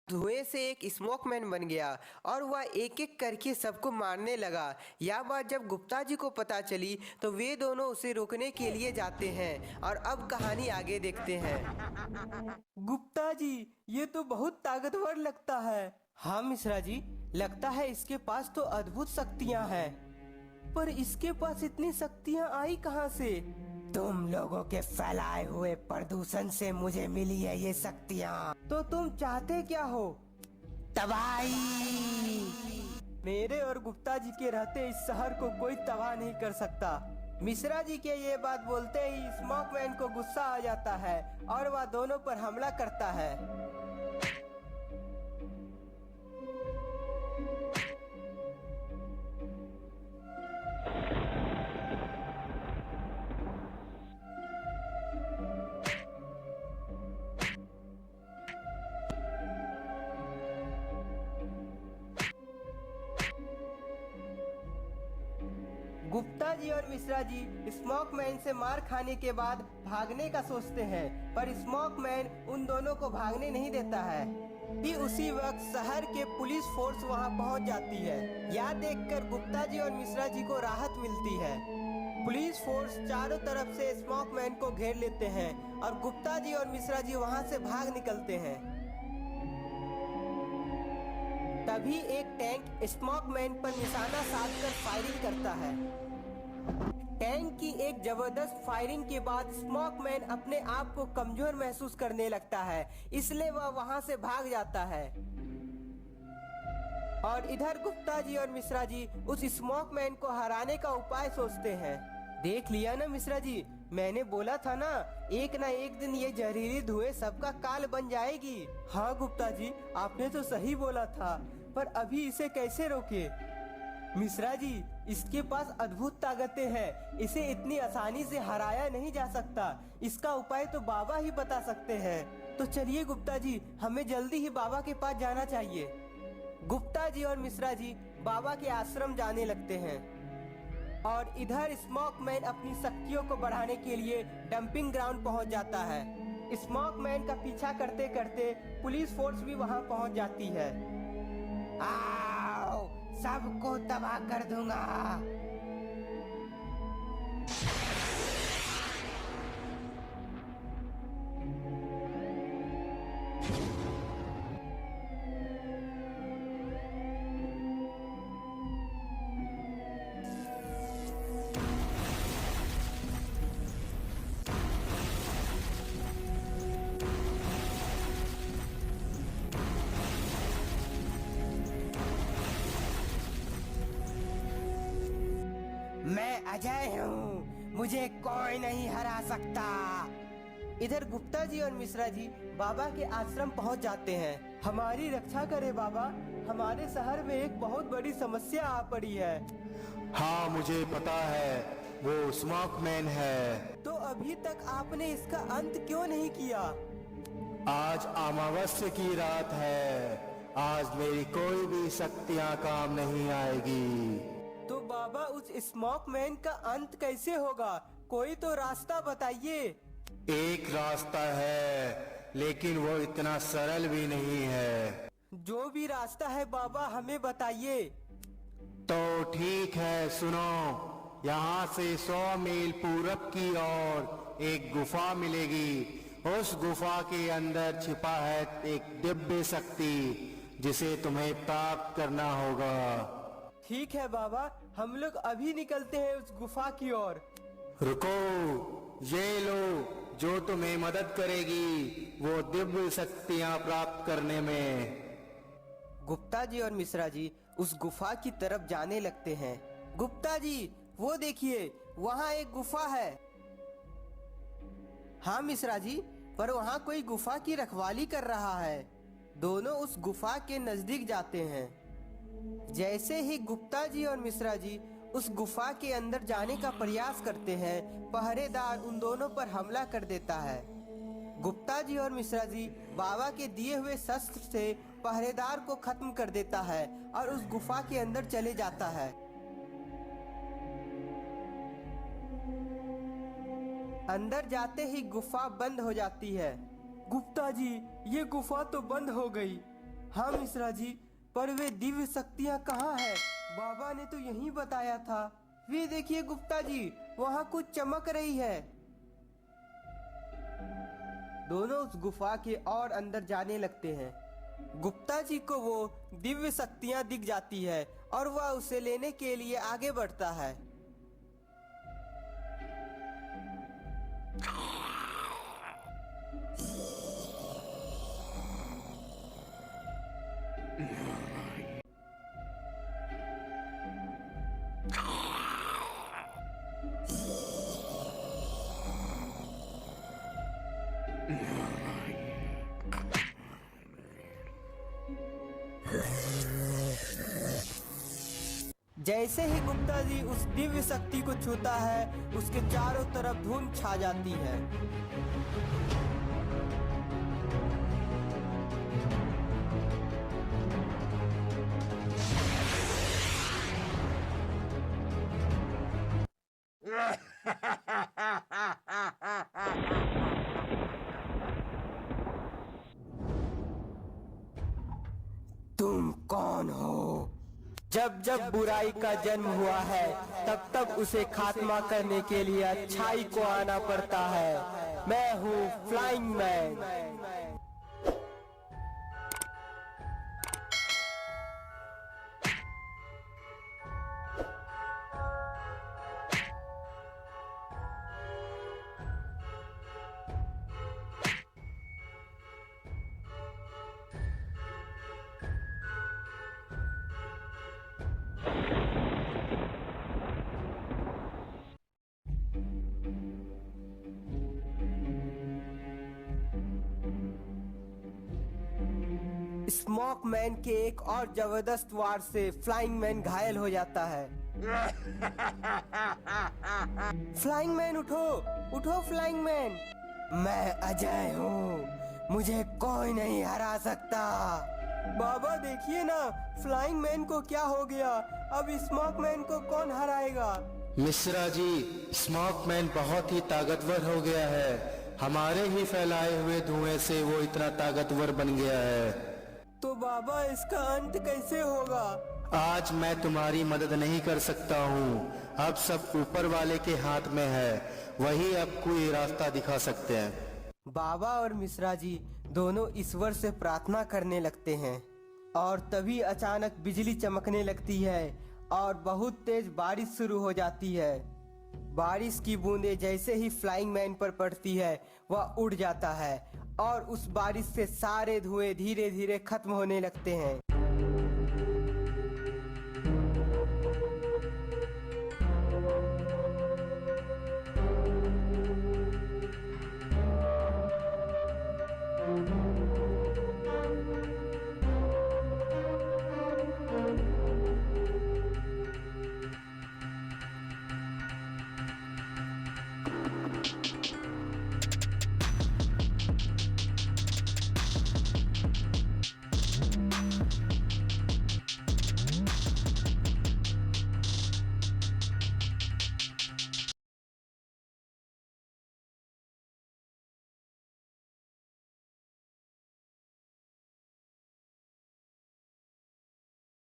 धुएं से एक स्मोकमैन बन गया और वह एक एक करके सबको मारने लगा। यह बात जब गुप्ता जी को पता चली तो वे दोनों उसे रोकने के लिए जाते हैं और अब कहानी आगे देखते हैं। गुप्ता जी, ये तो बहुत ताकतवर लगता है। हाँ मिश्रा जी, लगता है इसके पास तो अद्भुत शक्तियाँ हैं। पर इसके पास इतनी शक्तियाँ आई कहाँ से? तुम लोगों के फैलाए हुए प्रदूषण से मुझे मिली है ये शक्तियाँ। तो तुम चाहते क्या हो? तबाही। मेरे और गुप्ता जी के रहते इस शहर को कोई तबाह नहीं कर सकता। मिश्रा जी के ये बात बोलते ही स्मोकमैन को गुस्सा आ जाता है और वह दोनों पर हमला करता है। गुप्ता जी और मिश्रा जी स्मोकमैन से मार खाने के बाद भागने का सोचते हैं, पर स्मोकमैन उन दोनों को भागने नहीं देता है। कि उसी वक्त शहर के पुलिस फोर्स वहां पहुंच जाती है। यह देखकर गुप्ता जी और मिश्रा जी को राहत मिलती है। पुलिस फोर्स चारों तरफ से स्मोकमैन को घेर लेते हैं और गुप्ता जी और मिश्रा जी वहां से भाग निकलते हैं। तभी एक टैंक स्मोकमैन पर निशाना साधकर फायरिंग करता है। टैंक की एक जबरदस्त फायरिंग के बाद स्मोकमैन अपने आप को कमजोर महसूस करने लगता है, इसलिए वह वहां से भाग जाता है। और इधर गुप्ता जी और मिश्रा जी उस स्मोकमैन को हराने का उपाय सोचते हैं। देख लिया ना मिश्रा जी, मैंने बोला था ना, एक ना एक दिन ये जहरीली धुएं सबका काल बन जाएगी। हाँ गुप्ता जी, आपने तो सही बोला था, पर अभी इसे कैसे रोके? मिश्रा जी, इसके पास अद्भुत ताकतें हैं, इसे इतनी आसानी से हराया नहीं जा सकता। इसका उपाय तो बाबा ही बता सकते हैं। तो चलिए गुप्ता जी, हमें जल्दी ही बाबा के पास जाना चाहिए। गुप्ता जी और मिश्रा जी बाबा के आश्रम जाने लगते हैं और इधर स्मोकमैन अपनी शक्तियों को बढ़ाने के लिए डंपिंग ग्राउंड पहुंच जाता है। स्मोकमैन का पीछा करते करते पुलिस फोर्स भी वहां पहुंच जाती है। आओ, सबको तबाह कर दूंगा। मैं अजय हूँ, मुझे कोई नहीं हरा सकता। इधर गुप्ता जी और मिश्रा जी बाबा के आश्रम पहुँच जाते हैं। हमारी रक्षा करे बाबा, हमारे शहर में एक बहुत बड़ी समस्या आ पड़ी है। हाँ मुझे पता है, वो स्मोकमैन है। तो अभी तक आपने इसका अंत क्यों नहीं किया? आज अमावस्या की रात है, आज मेरी कोई भी शक्तियाँ काम नहीं आएगी। तो बाबा, उस स्मोकमैन का अंत कैसे होगा? कोई तो रास्ता बताइए। एक रास्ता है, लेकिन वो इतना सरल भी नहीं है। जो भी रास्ता है बाबा, हमें बताइए। तो ठीक है, सुनो। यहाँ से 100 मील पूरब की ओर एक गुफा मिलेगी। उस गुफा के अंदर छिपा है एक दिव्य शक्ति, जिसे तुम्हें प्राप्त करना होगा। ठीक है बाबा, हम लोग अभी निकलते हैं उस गुफा की ओर। रुको, ये लो, जो तुम्हें मदद करेगी वो दिव्य शक्तियाँ प्राप्त करने में। गुप्ता जी और मिश्रा जी उस गुफा की तरफ जाने लगते हैं। गुप्ता जी, वो देखिए, वहाँ एक गुफा है। हाँ मिश्रा जी, पर वहाँ कोई गुफा की रखवाली कर रहा है। दोनों उस गुफा के नजदीक जाते हैं। जैसे ही गुप्ता जी और मिश्रा जी उस गुफा के अंदर जाने का प्रयास करते हैं, पहरेदार उन दोनों पर हमला कर देता है। गुप्ता जी और मिश्रा जी बाबा के दिए हुए शस्त्र से पहरेदार को खत्म कर देता है और उस गुफा के अंदर चले जाता है। अंदर जाते ही गुफा बंद हो जाती है। गुप्ता जी, ये गुफा तो बंद हो गई। हाँ मिश्रा जी, पर वे दिव्य शक्तियाँ कहाँ है? बाबा ने तो यही बताया था। वे देखिए गुप्ता जी, वहाँ कुछ चमक रही है। दोनों उस गुफा के और अंदर जाने लगते हैं। गुप्ता जी को वो दिव्य शक्तियां दिख जाती है और वह उसे लेने के लिए आगे बढ़ता है। जैसे ही गुप्ता जी उस दिव्य शक्ति को छूता है, उसके चारों तरफ धुंध छा जाती है। तुम कौन हो? जब जब बुराई का जन्म हुआ है, तब तब उसे खात्मा करने के लिए अच्छाई को आना पड़ता है। मैं हूँ फ्लाइंग मैन। स्मोक मैन के एक और जबरदस्त वार से फ्लाइंग मैन घायल हो जाता है। फ्लाइंग मैन उठो, उठो फ्लाइंग मैन। मैं अजय हूँ, मुझे कोई नहीं हरा सकता। बाबा देखिए ना, फ्लाइंग मैन को क्या हो गया? अब स्मोक मैन को कौन हराएगा? मिश्रा जी, स्मोक मैन बहुत ही ताकतवर हो गया है। हमारे ही फैलाए हुए धुएं से वो इतना ताकतवर बन गया है। तो बाबा इसका अंत कैसे होगा? आज मैं तुम्हारी मदद नहीं कर सकता हूँ। अब सब ऊपर वाले के हाथ में है, वही अब कोई रास्ता दिखा सकते हैं। बाबा और मिश्रा जी दोनों ईश्वर से प्रार्थना करने लगते हैं और तभी अचानक बिजली चमकने लगती है और बहुत तेज बारिश शुरू हो जाती है। बारिश की बूंदें जैसे ही फ्लाइंग मैन पर पड़ती है, वह उड़ जाता है और उस बारिश से सारे धुएं धीरे धीरे खत्म होने लगते हैं।